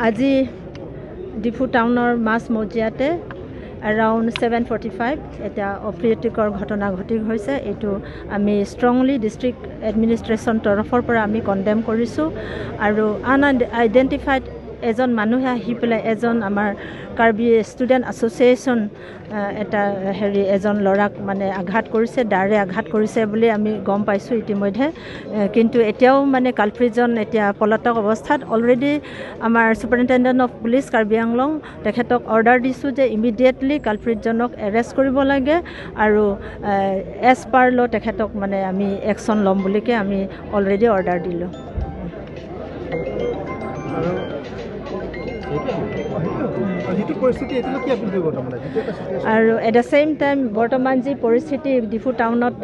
আজি ডিফু টাউনৰ মাছ মজিয়াতে around 7:45 এটা অপ্ৰীতিকৰ ঘটনা ঘটি হৈছে এইটো আমি ষ্ট্ৰংলি ডিস্ট্ৰিক্ট এডমিনিষ্ট্ৰেশ্যন তৰফৰ পৰা আমি কণ্ডেম কৰিছোঁ আৰু আইডেণ্টিফাইড এজন মানুহে আহি পেলাই এজন আমাৰ কাৰ্বি ষ্টুডেণ্ট এছ'চিয়েশ্যন এটা এজন ল'ৰাক মানে আঘাত কৰিছে দাৰে আঘাত কৰিছে বুলি আমি গম পাইছোঁ ইতিমধ্যে কিন্তু এতিয়াও মানে কালপ্ৰিটজন এতিয়া পলাতক অৱস্থাত অলৰেডি আমাৰ superintendent of police Karbi Anglong তেখেতক অৰ্ডাৰ দিছোঁ যে ইমিডিয়েটলি কালপ্ৰিটজনক এৰেষ্ট কৰিব লাগে আৰু এজ পাৰ ল তেখেতক মানে আমি একশ্যন ল'ম বুলিকে আমি অলৰেডি অৰ্ডাৰ দিলোঁ আৰু এট দ্য ছেইম টাইম বৰ্তমান যি পৰিস্থিতি ডিফু টাউনত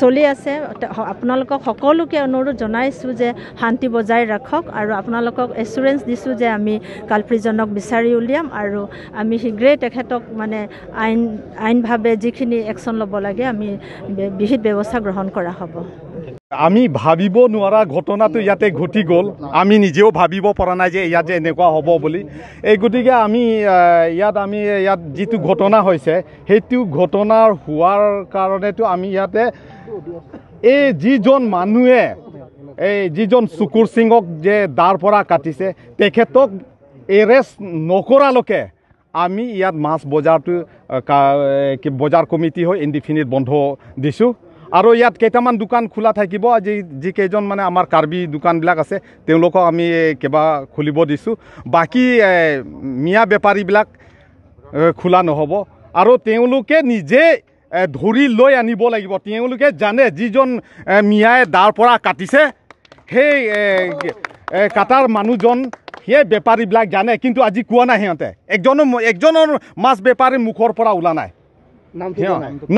চলি আছে আপোনালোকক সকলোকে অনুৰোধ জনাইছোঁ যে শান্তি বজাই ৰাখক আৰু আপোনালোকক এছুৰেঞ্চ দিছোঁ যে আমি কালপ্ৰিটজনক বিচাৰি উলিয়াম আৰু আমি শীঘ্ৰেই তেখেতক মানে আইনভাৱে যিখিনি একশ্যন ল'ব লাগে আমি বিহিত ব্যৱস্থা গ্ৰহণ কৰা হ'ব আমি ভাবিব নোৱাৰা ঘটনাটো ইয়াতে ঘটি গ'ল আমি নিজেও ভাবিব পৰা নাই যে ইয়াত যে এনেকুৱা হ'ব বুলি এই গতিকে আমি ইয়াত যিটো ঘটনা হৈছে সেইটো ঘটনাৰ হোৱাৰ কাৰণেতো আমি ইয়াতে এই যিজন মানুহে এই যিজন চুকুৰ সিঙক যে দাৰ পৰা কাটিছে তেখেতক এৰেষ্ট নকৰালৈকে আমি ইয়াত মাছ বজাৰটো বজাৰ কমিটি হৈ ইনডিফিনিট বন্ধ দিছোঁ আৰু ইয়াত কেইটামান দোকান খোলা থাকিব আজি যিকেইজন মানে আমাৰ কাৰ্বি দোকানবিলাক আছে তেওঁলোকক আমি কিবা খুলিব দিছোঁ বাকী মিয়া বেপাৰীবিলাক খোলা নহ'ব আৰু তেওঁলোকে নিজে ধৰি লৈ আনিব লাগিব তেওঁলোকে জানে যিজন মিয়াই দাৰ পৰা কাটিছে সেই কাটাৰ মানুহজন সেই বেপাৰীবিলাক জানে কিন্তু আজি কোৱা নাই সিহঁতে একজনৰ মাছ বেপাৰীৰ মুখৰ পৰা ওলা নাই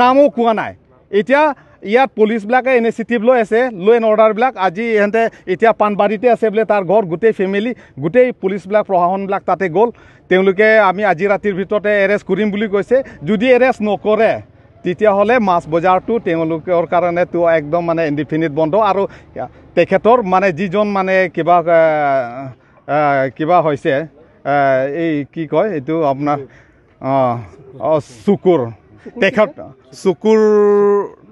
নামো কোৱা নাই এতিয়া ইয়াত পুলিচবিলাকে ইনিচিয়েটিভ লৈ আছে ল' এণ্ড অৰ্ডাৰবিলাক আজি ইহঁতে এতিয়া পাণবাৰীতে আছে বোলে তাৰ ঘৰ গোটেই ফেমিলি গোটেই পুলিচবিলাক প্ৰশাসনবিলাক তাতে গ'ল তেওঁলোকে আমি আজি ৰাতিৰ ভিতৰতে এৰেষ্ট কৰিম বুলি কৈছে যদি এৰেষ্ট নকৰে তেতিয়াহ'লে মাছ বজাৰটো তেওঁলোকৰ কাৰণেতো একদম মানে ইনডিফিনিট বন্ধ আৰু তেখেতৰ মানে যিজন মানে কিবা হৈছে এই কি কয় এইটো আপোনাৰ চুকুৰ তেখেত চুকুৰ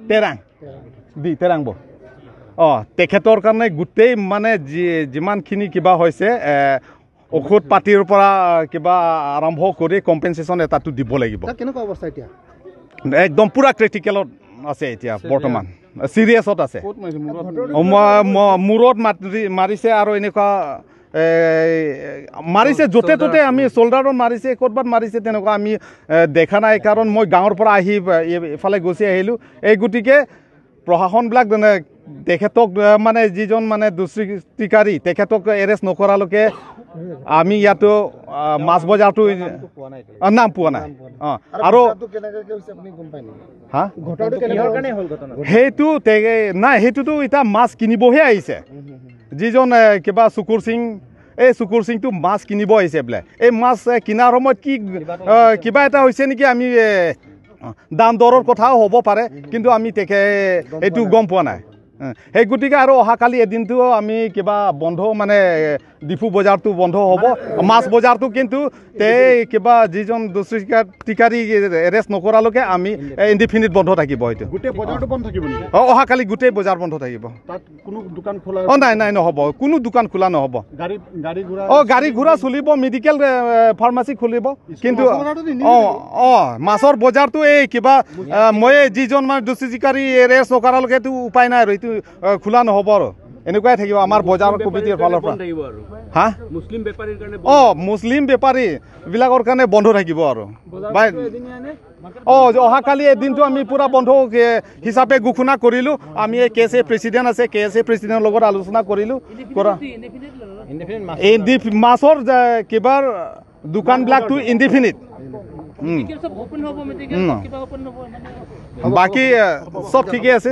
তেৰাংব তেখেতৰ কাৰণে গোটেই মানে যিমানখিনি কিবা হৈছে ঔষধ পাতিৰ পৰা কিবা আৰম্ভ কৰি কম্পেনচেশ্যন এটাটো দিব লাগিব কেনেকুৱা অৱস্থা এতিয়া একদম পুৰা ক্ৰিটিকেলত আছে এতিয়া বৰ্তমান চিৰিয়াছত আছে মূৰত মাৰিছে আৰু এনেকুৱা মাৰিছে য'তে ত'তে আমি চল্ডাৰত মাৰিছে ক'ৰবাত মাৰিছে তেনেকুৱা আমি দেখা নাই কাৰণ মই গাঁৱৰ পৰা আহি এফালে গুচি আহিলোঁ এই গতিকে প্ৰশাসনবিলাক তেখেতক মানে যিজন মানে দুষ্কৃতিকাৰী তেখেতক এৰেষ্ট নকৰালৈকে আমি ইয়াতো মাছ বজাৰটো নাম পোৱা নাই আৰু সেইটো নাই সেইটোতো এতিয়া মাছ কিনিবহে আহিছে যিজন কিবা চুকুৰ সিং এই চুকুৰ সিংটো মাছ কিনিব আহিছে বোলে এই মাছ কিনাৰ সময়ত কি কিবা এটা হৈছে নেকি আমি দাম দৰৰ কথাও হ'ব পাৰে কিন্তু আমি এইটো গম পোৱা নাই সেই গতিকে আৰু অহাকালি এদিনটো আমি কিবা বন্ধ মানে ডিফু বজাৰটো বন্ধ হ'ব মাছ বজাৰটো কিন্তু কিবা যিজন দুষ্কৃতিকাৰী এৰেষ্ট নকৰালৈকে আমি ইনডিফিনিট বন্ধ থাকিব হয়তো গোটেই বজাৰটো বন্ধ থাকিব নেকি অহাকালি গোটেই বজাৰ বন্ধ থাকিব তাত কোনো দোকান খোলা নাই নহ'ব কোনো দোকান খোলা নহ'ব গাড়ী ঘোঁৰা চলিব মেডিকেল ফাৰ্মাচী খুলিব কিন্তু মাছৰ বজাৰটো এই কিবা মই যিজন মানে দুষ্কৃতিকাৰী এৰেষ্ট নকৰালৈকেতো উপায় নাই আৰু এইটো খোলা নহ'ব আৰু এনেকুৱাই থাকিব আমাৰ বজাৰ কমিটিৰ ফালৰ পৰা মুছলিম বেপাৰী বিলাকৰ কাৰণে বন্ধ থাকিব আৰু অহাকালি এদিনটো আমি পুৰা বন্ধ হিচাপে ঘোষণা কৰিলোঁ আমি এই KSA প্ৰেচিডেণ্ট আছে KSA প্ৰেচিডেণ্টৰ লগত আলোচনা কৰিলোঁ মাছৰ কিবাৰ দোকানবিলাকটো ইনডিফিনিট বাকী চব ঠিকে আছে